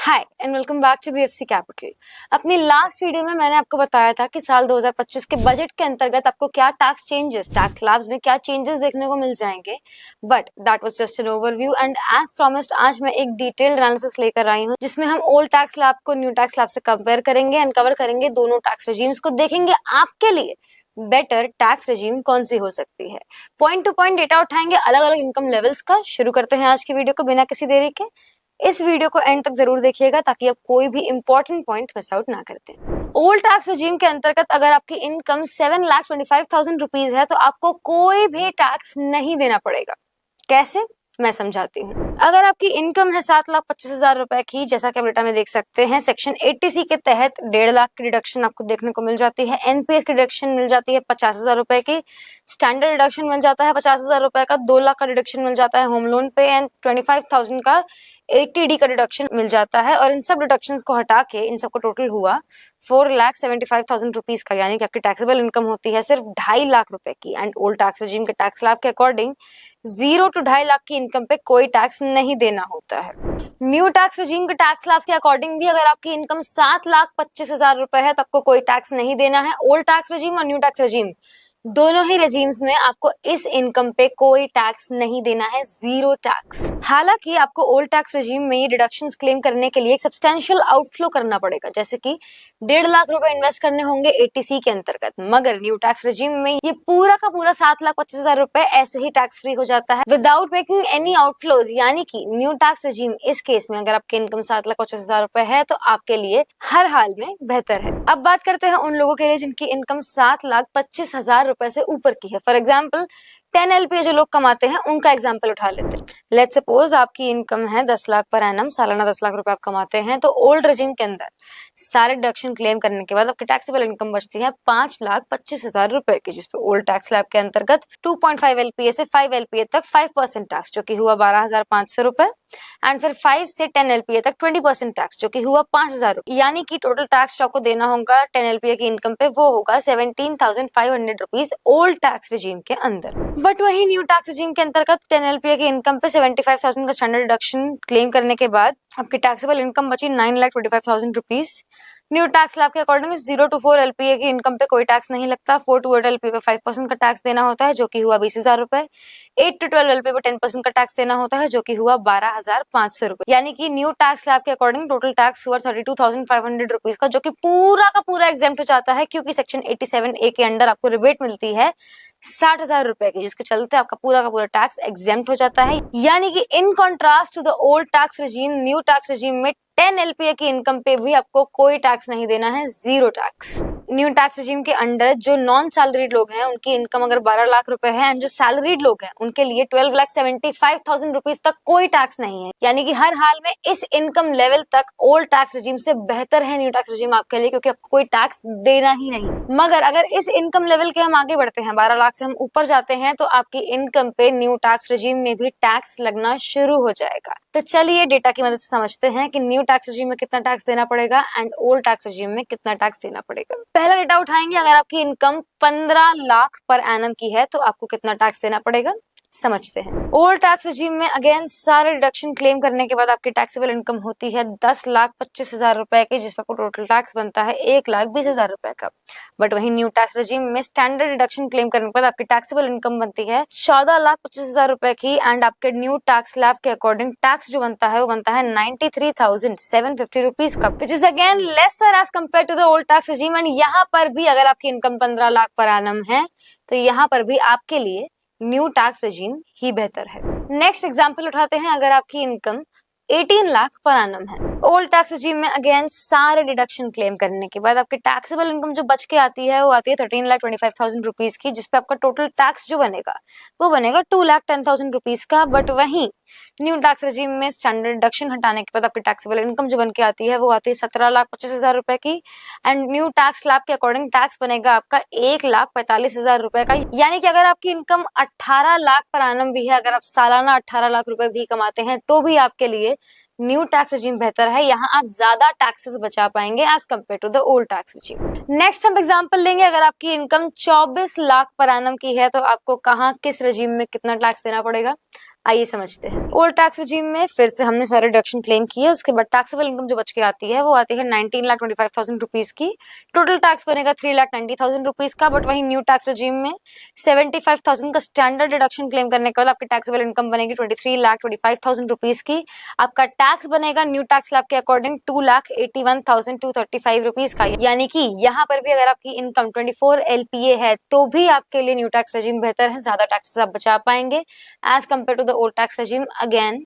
Hi and welcome back to BFC capital. अपनी last video में मैंने आपको बताया था कि साल 2025 के बजट के अंतर्गत आपको क्या टैक्स चेंजेस, टैक्स स्लैब्स में क्या चेंजेस देखने को मिल जाएंगे, but that was just an overview and as promised आज मैं एक डिटेल्ड एनालिसिस लेकर आई हूँ जिसमें हम ओल्ड टैक्स स्लैब को न्यू टैक्स स्लैब से कंपेयर करेंगे एंड कवर करेंगे दोनों टैक्स रेजिम्स को, देखेंगे आपके लिए बेटर टैक्स रेजिम कौन सी हो सकती है। पॉइंट टू पॉइंट डेटा उठाएंगे अलग अलग इनकम लेवल्स का। शुरू करते हैं आज की वीडियो को बिना किसी देरी के। इस वीडियो को एंड तक जरूर देखिएगा ताकि आप कोई भी इंपॉर्टेंट पॉइंट मिस आउट ना करते। ओल्ड टैक्स रेजिम के अंतर्गत अगर आपकी इनकम 7,25,000 रुपीज है तो आपको कोई भी टैक्स नहीं देना पड़ेगा। कैसे, मैं समझाती हूँ। अगर आपकी इनकम है 7,25,000 रुपए की, जैसा कि आप डेटा में देख सकते हैं, सेक्शन 80C के तहत 1.5 लाख की डिडक्शन आपको देखने को मिल जाती है। एनपीएस की डिडक्शन मिल जाती है 50,000 रुपए की। स्टैंडर्ड डिडक्शन मिल जाता है 50,000 रुपए का। 2 लाख का डिडक्शन मिल जाता है होम लोन पे एंड 25,000 का 80D का डिडक्शन मिल जाता है। और इन सब डिडक्शंस को हटा के इन सबको टोटल हुआ 4,75,000 रुपीज का, यानी कि आपकी टैक्सेबल इनकम होती है सिर्फ 2.5 लाख रुपए की। एंड ओल्ड टैक्स रेजिम के टैक्स स्लैब के अकॉर्डिंग 0 to 2.5 लाख की इनकम पे कोई टैक्स नहीं देना होता है। न्यू टैक्स रेजिम के टैक्स स्लैब के अकॉर्डिंग भी अगर आपकी इनकम 7,25,000 रुपए है तो आपको कोई टैक्स नहीं देना है। ओल्ड टैक्स रेजिम और न्यू टैक्स रेजिम दोनों ही रेजिम्स में आपको इस इनकम पे कोई टैक्स नहीं देना है, 0 टैक्स। हालांकि आपको ओल्ड टैक्स रेजिम में ये डिडक्शंस क्लेम करने के लिए एक सब्सटेंशियल आउटफ्लो करना पड़ेगा, जैसे कि 1.5 लाख रुपए इन्वेस्ट करने होंगे 80C के अंतर्गत। मगर न्यू टैक्स रेजिम में ये पूरा का पूरा 7,25,000 रुपए ऐसे ही टैक्स फ्री हो जाता है विदाउट मेकिंग एनी आउटफ्लोज। यानी कि न्यू टैक्स रेजिम इस केस में अगर आपकी इनकम 7,25,000 रुपए है तो आपके लिए हर हाल में बेहतर है। अब बात करते हैं उन लोगों के लिए जिनकी इनकम 7,25,000 रुपए से ऊपर की है। फॉर एग्जाम्पल 10 LPA जो लोग कमाते हैं उनका एग्जाम्पल उठा लेते हैं। लेट्स सपोज आपकी इनकम है 10 लाख पर एनम, सालाना 10 लाख रुपए आप कमाते हैं, तो ओल्ड रेजिम के अंदर सारे डिडक्शन क्लेम करने के बाद आपकी टैक्सेबल इनकम बचती है 5,25,000 रुपए की, जिसपे ओल्ड टैक्स स्लैब के अंतर्गत 2.5 LPA से 5 LPA तक 5% टैक्स जो कि हुआ 12,500 रुपए एंड फिर 5 से 10 LPA तक 20% टैक्स जो कि हुआ 5,000 रुपए। यानी कि टोटल टैक्स जो आपको देना होगा 10 LPA की इनकम पे वो होगा 17,500 रुपीज ओल्ड टैक्स रेजिम के अंदर। बट वही न्यू टैक्स रेजिम के अंतर्गत 10 LPA की इनकम पे 75,000 का स्टैंडर्ड डिडक्शन क्लेम करने के बाद आपकी टैक्सेबल इनकम बची 9,25,000 रुपीज। न्यू टैक्स स्लैब के अकॉर्डिंग 0 to 4 LPA की इनकम पे कोई टैक्स नहीं लगता। 4 to 8 LPA पे 5% का टैक्स देना होता है जो कि हुआ 20,000 रुपए। 8 to 12 LPA पे 10% का टैक्स देना होता है जो कि हुआ 12,500 रुपए। यानी कि न्यू टैक्स स्लैब के अकॉर्डिंग टोटल टैक्स हुआ 32,500 रुपीज का, जो कि पूरा का पूरा एग्जेम्प्ट हो जाता है क्योंकि सेक्शन 87A के अंडर आपको रिबेट मिलती है 60,000 रुपए की, जिसके चलते आपका पूरा का पूरा टैक्स एग्जेम्प्ट हो जाता है। यानी कि in contrast to the old tax regime, new tax regime में 10 LPA की इनकम पे भी आपको कोई टैक्स नहीं देना है, 0 टैक्स। न्यू टैक्स रेजिम के अंडर जो नॉन सैलरीड लोग हैं उनकी इनकम अगर 12 लाख रुपए है एंड जो सैलरीड लोग हैं उनके लिए 12,75,000 रुपीज तक कोई टैक्स नहीं है। यानी कि हर हाल में इस इनकम लेवल तक ओल्ड टैक्स रेजिम से बेहतर है न्यू टैक्स रेजिम आपके लिए, क्योंकि आपको कोई टैक्स देना ही नहीं। मगर अगर इस इनकम लेवल के हम आगे बढ़ते हैं, 12 लाख से हम ऊपर जाते हैं, तो आपकी इनकम पे न्यू टैक्स रेजिम में भी टैक्स लगना शुरू हो जाएगा। तो चलिए डेटा की मदद से समझते हैं कि न्यू टैक्स रेजिम में कितना टैक्स देना पड़ेगा एंड ओल्ड टैक्स रेजिम में कितना टैक्स देना पड़ेगा। पहला डेटा उठाएंगे, अगर आपकी इनकम 15 लाख पर एनम की है तो आपको कितना टैक्स देना पड़ेगा, समझते हैं। ओल्ड टैक्स रेजिम में अगेन सारे डिडक्शन क्लेम करने के बाद आपकी टैक्सेबल इनकम होती है 10,25,000 रुपए की, जिस पर आपको टोटल टैक्स बनता है 1,20,000 रुपए का। बट वही न्यू टैक्स रेजिम में स्टैंडर्ड डिडक्शन क्लेम करने के बाद आपकी टैक्सेबल इनकम बनती है 14,25,000 रुपए की एंड आपके न्यू टैक्स स्लैब के अकॉर्डिंग टैक्स जो बनता है वो बनता है 93,750 रुपीज का, which is again lesser as compare to the old tax regime. And यहाँ पर भी अगर आपकी इनकम 15 लाख पर एनम है तो यहाँ पर भी आपके लिए न्यू टैक्स रेजिम ही बेहतर है। नेक्स्ट एग्जांपल उठाते हैं, अगर आपकी इनकम 18 लाख पर एनम है। ओल्ड टैक्स रेजिम में अगेन सारे डिडक्शन क्लेम करने के बाद आपकी टैक्सेबल इनकम जो बच के आती है वो आती है 13,25,000 रुपीज की, जिसपे आपका टोटल टैक्स जो बनेगा वो बनेगा 2,10,000 रुपीज का। बट वहीं न्यू टैक्स रेजिम में स्टैंडर्ड डिडक्शन हटाने के बाद आपकी टैक्सेबल इनकम जो बन के आती है वो आती है 17,25,000 रुपए की एंड न्यू टैक्स स्लैब के अकॉर्डिंग टैक्स बनेगा आपका 1,45,000 रुपए का। यानी कि अगर आपकी इनकम 18 लाख पर एनम भी है, अगर आप सालाना 18 लाख रुपए भी कमाते हैं तो भी आपके लिए न्यू टैक्स रेजिम बेहतर है। यहाँ आप ज्यादा टैक्सेस बचा पाएंगे as compare to the old tax regime. Next हम एग्जांपल लेंगे, अगर आपकी इनकम 24 लाख पर एनम की है तो आपको कहाँ किस रेजिम में कितना टैक्स देना पड़ेगा, आइए समझते हैं। ओल्ड टैक्स रिजीम में फिर से हमने सारे डिडक्शन क्लेम किए, उसके बाद टैक्सेबल इनकम जो बच के आती है वो आती है 19,25,000 रुपीज की। टोटल टैक्स बनेगा 3,90,000 रुपीज का। बट वही न्यू टैक्स रिजीम में 75,000 का स्टैंडर्ड डिडक्शन क्लेम करने के बाद आपकी टैक्सेबल इनकम बनेगी 23,25,000 रुपीज की। आपका टैक्स बनेगा न्यू टैक्स स्लैब के अकॉर्डिंग 2,81,235 रुपीज का। यानी कि यहाँ पर भी अगर आपकी इनकम 24 LPA है तो भी आपके लिए न्यू टैक्स रिजीम बेहतर है, ज्यादा टैक्सेस आप बचा पाएंगे as compare to the old tax regime. Again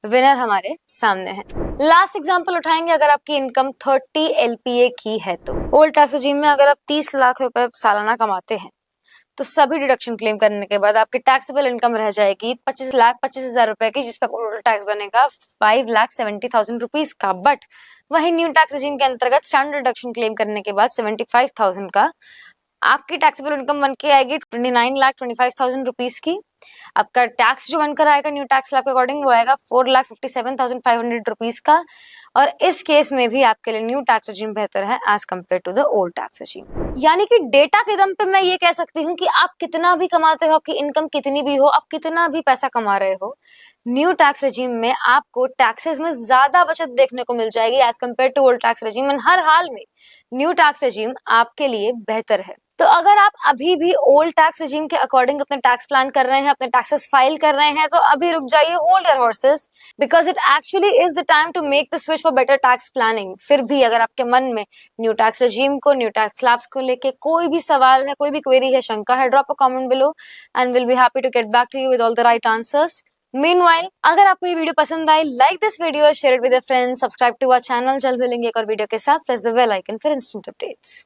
winner हमारे सामने है। लास्ट एग्जांपल उठाएंगे, अगर आपकी इनकम 30 LPA की है तो ओल्ड टैक्स रिजीम में अगर आप 30 लाख रुपए सालाना कमाते हैं तो सभी डिडक्शन क्लेम करने के बाद आपकी टैक्सेबल इनकम रह जाएगी 25,25,000 रुपए की, जिस पर टोटल टैक्स बनेगा 5,70,000 रुपीज का। बट वही न्यू टैक्स रिजीम के अंतर्गत स्टैंडर्ड डिडक्शन क्लेम करने के बाद 75,000 का आपकी टैक्सेबल इनकम बन के आएगी 29,25,000 रुपीज की। आपका टैक्स जो बनकर आएगा न्यू टैक्स स्लैब के अकॉर्डिंग वो आएगा 4,57,500 रुपीज का। और इस केस में भी आपके लिए न्यू टैक्स रिजीम बेहतर है as compare to the old tax regime. यानी कि डेटा के दम पे मैं ये कह सकती हूँ कि आप कितना भी कमाते हो, आपकी इनकम कितनी भी हो, आप कितना भी पैसा कमा रहे हो, न्यू टैक्स रिजीम में आपको टैक्सेस में ज्यादा बचत देखने को मिल जाएगी as compare to old tax regime. हर हाल में न्यू टैक्स रिजीम आपके लिए बेहतर है। तो अगर आप अभी भी ओल्ड टैक्स रिजीम के अकॉर्डिंग अपने टैक्स प्लान कर रहे हैं, अपने टैक्सेस फाइल कर रहे हैं, तो अभी रुक जाइए, hold your horses, because it actually is the time to make the switch for better tax planning. फिर भी अगर आपके मन में न्यू टैक्स रिजीम को, न्यू टैक्स स्लैब्स को लेके कोई भी सवाल है, कोई भी क्वेरी है, शंका है, drop a comment below and will be happy to get back to you with all the right answers. Meanwhile, अगर आपको ये वीडियो पसंद आई, like this video, share it with your friends, subscribe to our channel. जल्द मिलेंगे एक और video के साथ। Press the bell icon for instant updates.